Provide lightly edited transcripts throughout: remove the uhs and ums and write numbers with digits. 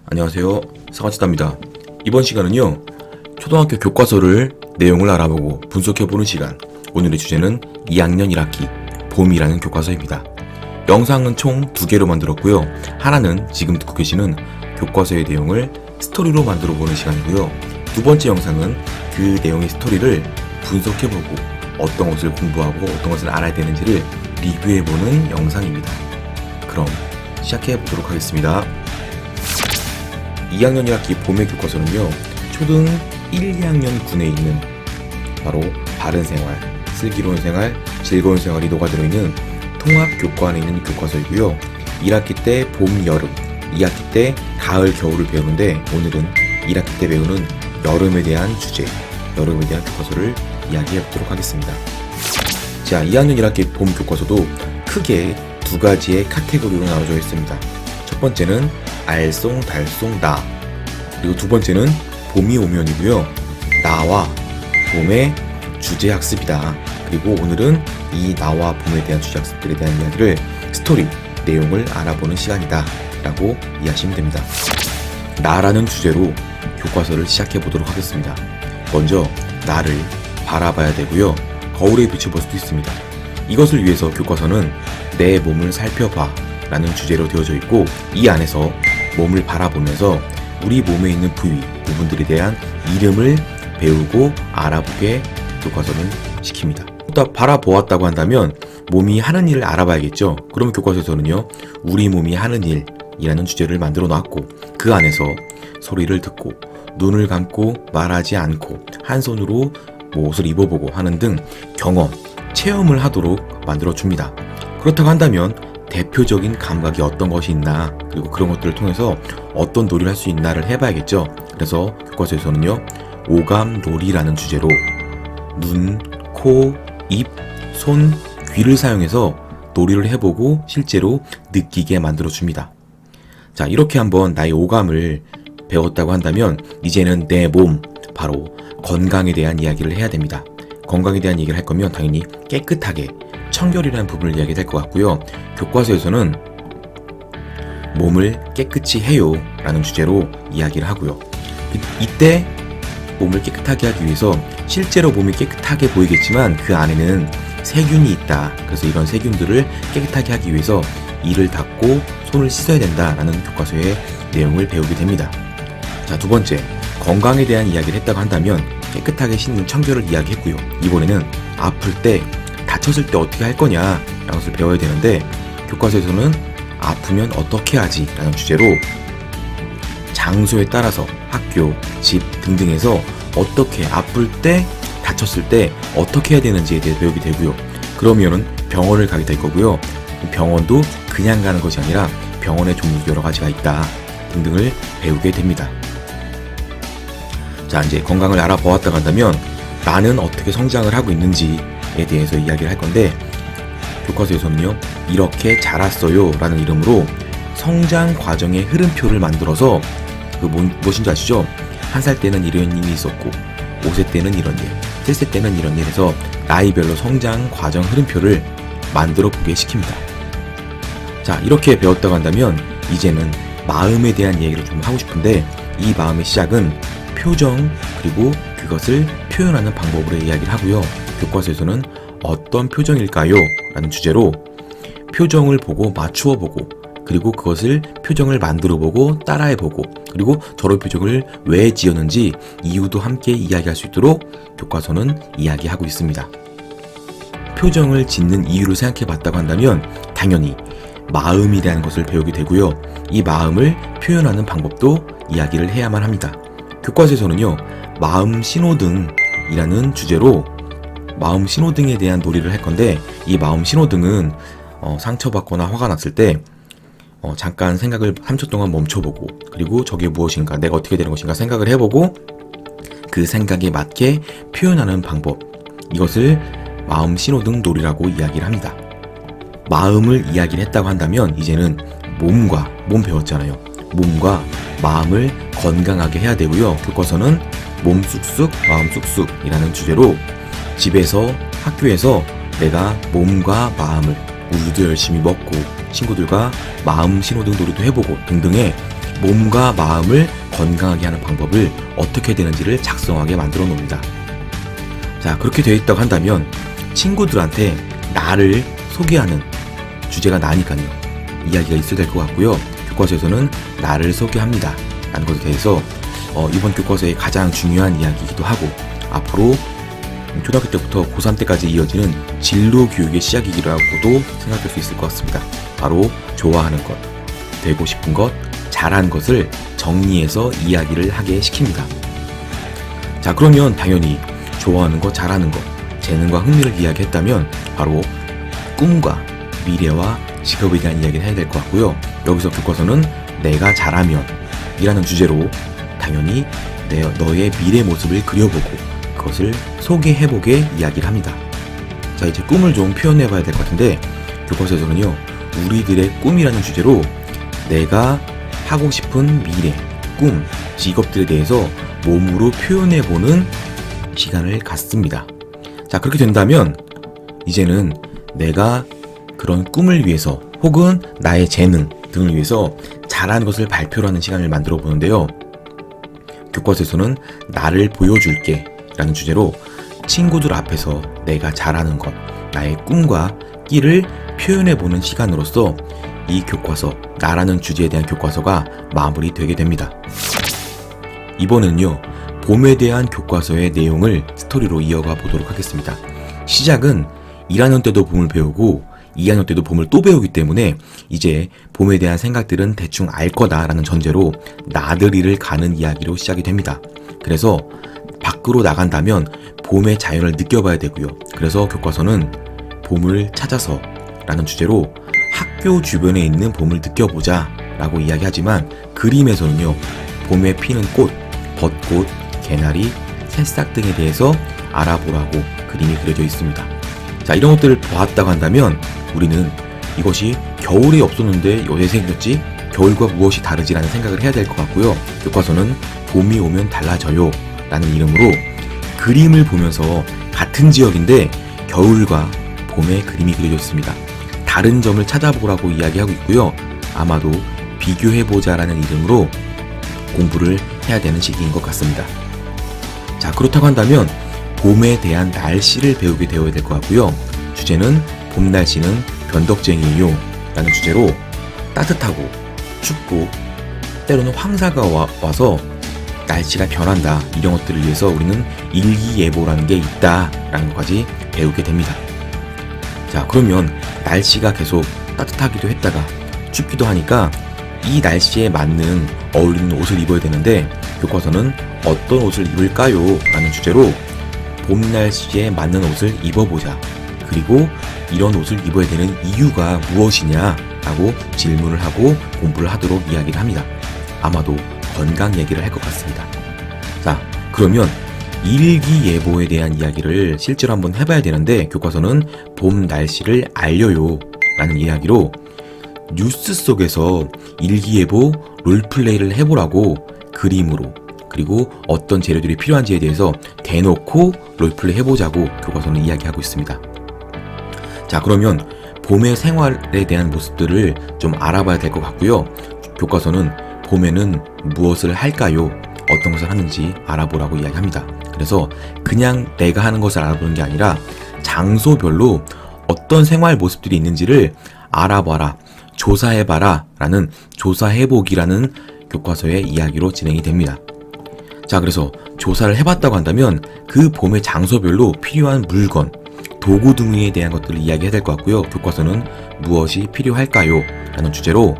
안녕하세요, 상아치다입니다. 이번 시간은요, 초등학교 교과서를 내용을 알아보고 분석해보는 시간. 오늘의 주제는 2학년 1학기 봄이라는 교과서입니다. 영상은 총 2개로 만들었고요. 하나는 지금 듣고 계시는 교과서의 내용을 스토리로 만들어보는 시간이고요. 두 번째 영상은 그 내용의 스토리를 분석해보고 어떤 것을 공부하고 어떤 것을 알아야 되는지를 리뷰해보는 영상입니다. 그럼 시작해보도록 하겠습니다. 2학년 1학기 봄의 교과서는요, 초등 1, 2학년 군에 있는 바로 바른생활, 슬기로운 생활, 즐거운 생활이 녹아들어있는 통합교과안에 있는 교과서이고요. 1학기 때 봄, 여름, 2학기 때 가을, 겨울을 배우는데 오늘은 1학기 때 배우는 여름에 대한 주제, 여름에 대한 교과서를 이야기해보도록 하겠습니다. 자, 2학년 1학기 봄 교과서도 크게 두 가지의 카테고리로 나눠져 있습니다. 첫 번째는 알송, 달송, 나, 그리고 두 번째는 봄이 오면이고요. 나와 봄의 주제 학습이다. 그리고 오늘은 이 나와 봄에 대한 주제 학습들에 대한 이야기를 스토리, 내용을 알아보는 시간이다 라고 이해하시면 됩니다. 나라는 주제로 교과서를 시작해 보도록 하겠습니다. 먼저 나를 바라봐야 되고요. 거울에 비춰볼 수도 있습니다. 이것을 위해서 교과서는 내 몸을 살펴봐 라는 주제로 되어져 있고, 이 안에서 몸을 바라보면서 우리 몸에 있는 부분들에 대한 이름을 배우고 알아보게 교과서는 시킵니다. 또 바라보았다고 한다면 몸이 하는 일을 알아봐야겠죠. 그러면 교과서에서는요, 우리 몸이 하는 일이라는 주제를 만들어 놨고, 그 안에서 소리를 듣고 눈을 감고 말하지 않고 한 손으로 옷을 입어보고 하는 등 경험, 체험을 하도록 만들어 줍니다. 그렇다고 한다면 대표적인 감각이 어떤 것이 있나, 그리고 그런 것들을 통해서 어떤 놀이를 할 수 있나를 해봐야겠죠. 그래서 교과서에서는요, 오감놀이라는 주제로 눈, 코, 입, 손, 귀를 사용해서 놀이를 해보고 실제로 느끼게 만들어줍니다. 자, 이렇게 한번 나의 오감을 배웠다고 한다면 이제는 내 몸, 바로 건강에 대한 이야기를 해야 됩니다. 건강에 대한 얘기를 할 거면 당연히 깨끗하게, 청결이라는 부분을 이야기할 것 같고요. 교과서에서는 몸을 깨끗이 해요 라는 주제로 이야기를 하고요. 이때 몸을 깨끗하게 하기 위해서 실제로 몸이 깨끗하게 보이겠지만 그 안에는 세균이 있다. 그래서 이런 세균들을 깨끗하게 하기 위해서 이를 닦고 손을 씻어야 된다라는 교과서의 내용을 배우게 됩니다. 자, 두 번째, 건강에 대한 이야기를 했다고 한다면 깨끗하게 씻는 청결을 이야기했고요. 이번에는 아플 때, 다쳤을 때 어떻게 할 거냐 라는 것을 배워야 되는데, 교과서에서는 아프면 어떻게 하지 라는 주제로 장소에 따라서 학교, 집 등등에서 어떻게 아플 때, 다쳤을 때 어떻게 해야 되는지에 대해 배우게 되고요. 그러면은 병원을 가게 될 거고요. 병원도 그냥 가는 것이 아니라 병원의 종류도 여러 가지가 있다 등등을 배우게 됩니다. 자, 이제 건강을 알아보았다고 한다면 나는 어떻게 성장을 하고 있는지에 대해서 이야기를 할 건데, 교과서에서는요, 이렇게 자랐어요 라는 이름으로 성장 과정의 흐름표를 만들어서 무엇인지 아시죠? 1살 때는 이런 일이 있었고, 5세 때는 이런 일, 7세 때는 이런 일 해서 나이별로 성장 과정 흐름표를 만들어 보게 시킵니다. 자, 이렇게 배웠다고 한다면 이제는 마음에 대한 얘기를 좀 하고 싶은데, 이 마음의 시작은 표정, 그리고 그것을 표현하는 방법으로 이야기를 하고요. 교과서에서는 어떤 표정일까요? 라는 주제로 표정을 보고 맞추어 보고, 그리고 그것을 표정을 만들어 보고 따라해 보고, 그리고 저런 표정을 왜 지었는지 이유도 함께 이야기할 수 있도록 교과서는 이야기하고 있습니다. 표정을 짓는 이유를 생각해 봤다고 한다면 당연히 마음이라는 것을 배우게 되고요. 이 마음을 표현하는 방법도 이야기를 해야만 합니다. 교과서에서는요, 마음 신호등이라는 주제로 마음 신호등에 대한 놀이를 할 건데, 이 마음 신호등은 상처받거나 화가 났을 때 잠깐 생각을 3초 동안 멈춰보고, 그리고 저게 무엇인가, 내가 어떻게 되는 것인가 생각을 해보고 그 생각에 맞게 표현하는 방법, 이것을 마음 신호등 놀이라고 이야기를 합니다. 마음을 이야기를 했다고 한다면 이제는 몸 배웠잖아요. 몸과 마음을 건강하게 해야 되고요. 교과서는 몸 쑥쑥 마음 쑥쑥이라는 주제로 집에서, 학교에서 내가 몸과 마음을, 우유도 열심히 먹고 친구들과 마음 신호등 놀이도 해보고 등등의 몸과 마음을 건강하게 하는 방법을 어떻게 되는지를 작성하게 만들어 놓습니다. 자, 그렇게 되어 있다고 한다면 친구들한테 나를 소개하는 주제가 나니까요. 이야기가 있어야 될 것 같고요. 교과서에서는 나를 소개합니다 라는 것에 대해서 이번 교과서의 가장 중요한 이야기이기도 하고 앞으로 초등학교 때부터 고3 때까지 이어지는 진로 교육의 시작이라고도 생각할 수 있을 것 같습니다. 바로 좋아하는 것, 되고 싶은 것, 잘한 것을 정리해서 이야기를 하게 시킵니다. 자, 그러면 당연히 좋아하는 것, 잘하는 것, 재능과 흥미를 이야기했다면 바로 꿈과 미래와 직업에 대한 이야기를 해야 될 것 같고요. 여기서 교과서는 내가 잘하면 이라는 주제로 당연히 너의 미래 모습을 그려보고 그것을 소개해보게 이야기를 합니다. 자, 이제 꿈을 좀 표현해봐야 될 것 같은데 교과서에서는요, 우리들의 꿈이라는 주제로 내가 하고 싶은 미래, 꿈, 직업들에 대해서 몸으로 표현해보는 시간을 갖습니다. 자, 그렇게 된다면 이제는 내가 그런 꿈을 위해서 혹은 나의 재능 등을 위해서 잘한 것을 발표를 하는 시간을 만들어 보는데요. 교과서에서는 나를 보여줄게 라는 주제로 친구들 앞에서 내가 잘하는 것, 나의 꿈과 끼를 표현해보는 시간으로서 이 교과서, 나라는 주제에 대한 교과서가 마무리되게 됩니다. 이번에는요, 봄에 대한 교과서의 내용을 스토리로 이어가 보도록 하겠습니다. 시작은 1학년 때도 봄을 배우고 2학년 때도 봄을 또 배우기 때문에 이제 봄에 대한 생각들은 대충 알 거다라는 전제로 나들이를 가는 이야기로 시작이 됩니다. 그래서 밖으로 나간다면 봄의 자연을 느껴봐야 되고요. 그래서 교과서는 봄을 찾아서 라는 주제로 학교 주변에 있는 봄을 느껴보자 라고 이야기하지만 그림에서는요, 봄에 피는 꽃, 벚꽃, 개나리, 새싹 등에 대해서 알아보라고 그림이 그려져 있습니다. 자, 이런 것들을 보았다고 한다면 우리는 이것이 겨울에 없었는데 왜 생겼지? 겨울과 무엇이 다르지라는 생각을 해야 될 것 같고요. 교과서는 봄이 오면 달라져요 라는 이름으로 그림을 보면서 같은 지역인데 겨울과 봄의 그림이 그려져 있습니다. 다른 점을 찾아보라고 이야기하고 있고요. 아마도 비교해보자 라는 이름으로 공부를 해야 되는 시기인 것 같습니다. 자, 그렇다고 한다면 봄에 대한 날씨를 배우게 되어야 될 것 같고요. 주제는 봄 날씨는 변덕쟁이에요 라는 주제로 따뜻하고 춥고 때로는 황사가 와서 날씨가 변한다, 이런 것들을 위해서 우리는 일기예보라는 게 있다 라는 것까지 배우게 됩니다. 자, 그러면 날씨가 계속 따뜻하기도 했다가 춥기도 하니까 이 날씨에 맞는 어울리는 옷을 입어야 되는데 교과서는 어떤 옷을 입을까요? 라는 주제로 봄 날씨에 맞는 옷을 입어보자, 그리고 이런 옷을 입어야 되는 이유가 무엇이냐 라고 질문을 하고 공부를 하도록 이야기를 합니다. 아마도 건강 얘기를 할 것 같습니다. 자, 그러면 일기예보에 대한 이야기를 실제로 한번 해봐야 되는데 교과서는 봄 날씨를 알려요 라는 이야기로 뉴스 속에서 일기예보 롤플레이를 해보라고 그림으로, 그리고 어떤 재료들이 필요한지에 대해서 대놓고 롤플레이 해보자고 교과서는 이야기하고 있습니다. 자, 그러면 봄의 생활에 대한 모습들을 좀 알아봐야 될 것 같고요. 교과서는 봄에는 무엇을 할까요? 어떤 것을 하는지 알아보라고 이야기합니다. 그래서 그냥 내가 하는 것을 알아보는 게 아니라 장소별로 어떤 생활 모습들이 있는지를 알아봐라, 조사해봐라 라는 조사해보기라는 교과서의 이야기로 진행이 됩니다. 자, 그래서 조사를 해봤다고 한다면 그 봄의 장소별로 필요한 물건, 도구 등에 대한 것들을 이야기해야 될 것 같고요. 교과서는 무엇이 필요할까요? 라는 주제로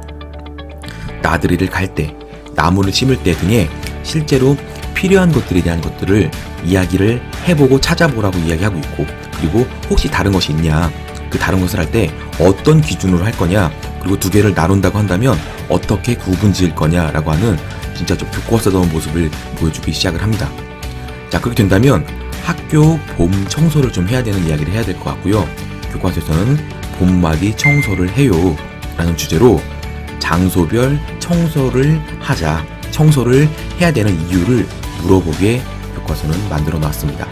나들이를 갈 때, 나무를 심을 때 등의 실제로 필요한 것들에 대한 것들을 이야기를 해보고 찾아보라고 이야기하고 있고, 그리고 혹시 다른 것이 있냐, 그 다른 것을 할 때 어떤 기준으로 할 거냐, 그리고 두 개를 나눈다고 한다면 어떻게 구분 지을 거냐라고 하는 진짜 좀 교과서다운 모습을 보여주기 시작을 합니다. 자, 그렇게 된다면 학교 봄 청소를 좀 해야 되는 이야기를 해야 될 것 같고요. 교과서에서는 봄맞이 청소를 해요 라는 주제로 장소별 청소를 하자, 청소를 해야 되는 이유를 물어보게 교과서는 만들어 놨습니다.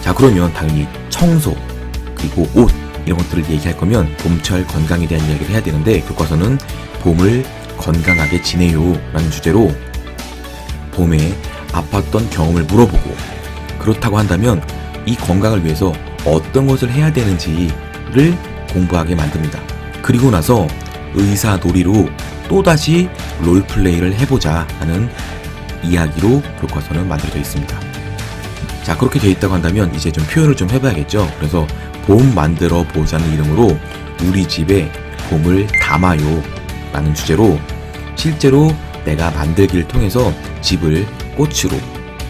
자, 그러면 당연히 청소, 그리고 옷, 이런 것들을 얘기할 거면 봄철 건강에 대한 이야기를 해야 되는데 교과서는 봄을 건강하게 지내요 라는 주제로 봄에 아팠던 경험을 물어보고, 그렇다고 한다면 이 건강을 위해서 어떤 것을 해야 되는지를 공부하게 만듭니다. 그리고 나서 의사 놀이로 또다시 롤플레이를 해보자 하는 이야기로 교과서는 만들어져 있습니다. 자, 그렇게 되어 있다고 한다면 이제 좀 표현을 좀 해봐야겠죠. 그래서 봄 만들어 보자는 이름으로 우리 집에 봄을 담아요 라는 주제로 실제로 내가 만들기를 통해서 집을 꽃으로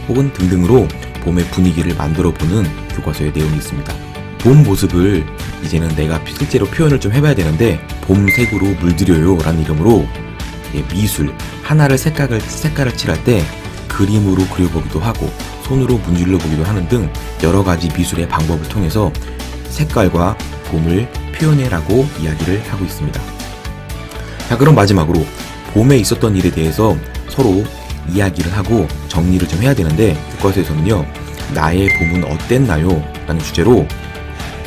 혹은 등등으로 봄의 분위기를 만들어 보는 교과서의 내용이 있습니다. 봄 모습을 이제는 내가 실제로 표현을 좀 해봐야 되는데, 봄색으로 물들여요 라는 이름으로 미술, 하나를 색깔을 칠할 때 그림으로 그려보기도 하고 손으로 문질러 보기도 하는 등 여러 가지 미술의 방법을 통해서 색깔과 봄을 표현해라고 이야기를 하고 있습니다. 자, 그럼 마지막으로 봄에 있었던 일에 대해서 서로 이야기를 하고 정리를 좀 해야 되는데, 교과서에서는요, 나의 봄은 어땠나요? 라는 주제로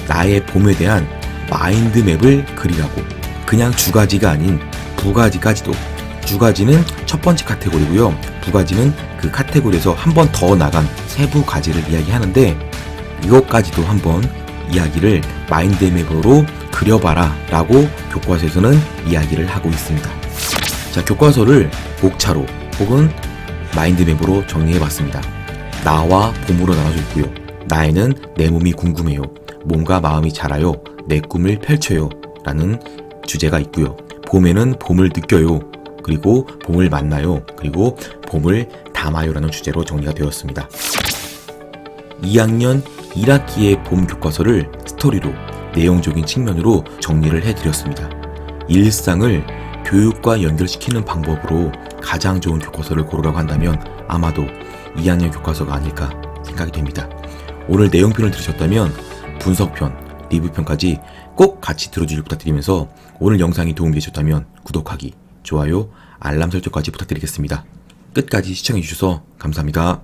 나의 봄에 대한 마인드맵을 그리라고, 그냥 주가지가 아닌 부가지까지도, 주가지는 첫 번째 카테고리고요, 부가지는 그 카테고리에서 한 번 더 나간 세부 가지를 이야기하는데, 이것까지도 한번 이야기를 마인드맵으로 그려봐라 라고 교과서에서는 이야기를 하고 있습니다. 자, 교과서를 목차로 혹은 마인드맵으로 정리해봤습니다. 나와 봄으로 나눠져 있고요. 나에는 내 몸이 궁금해요, 몸과 마음이 자라요, 내 꿈을 펼쳐요 라는 주제가 있고요. 봄에는 봄을 느껴요, 그리고 봄을 만나요, 그리고 봄을 담아요 라는 주제로 정리가 되었습니다. 2학년 1학기의 봄 교과서를 스토리로, 내용적인 측면으로 정리를 해드렸습니다. 일상을 교육과 연결시키는 방법으로 가장 좋은 교과서를 고르라고 한다면 아마도 2학년 교과서가 아닐까 생각이 됩니다. 오늘 내용편을 들으셨다면 분석편, 리뷰편까지 꼭 같이 들어주길 부탁드리면서, 오늘 영상이 도움이 되셨다면 구독하기, 좋아요, 알람 설정까지 부탁드리겠습니다. 끝까지 시청해주셔서 감사합니다.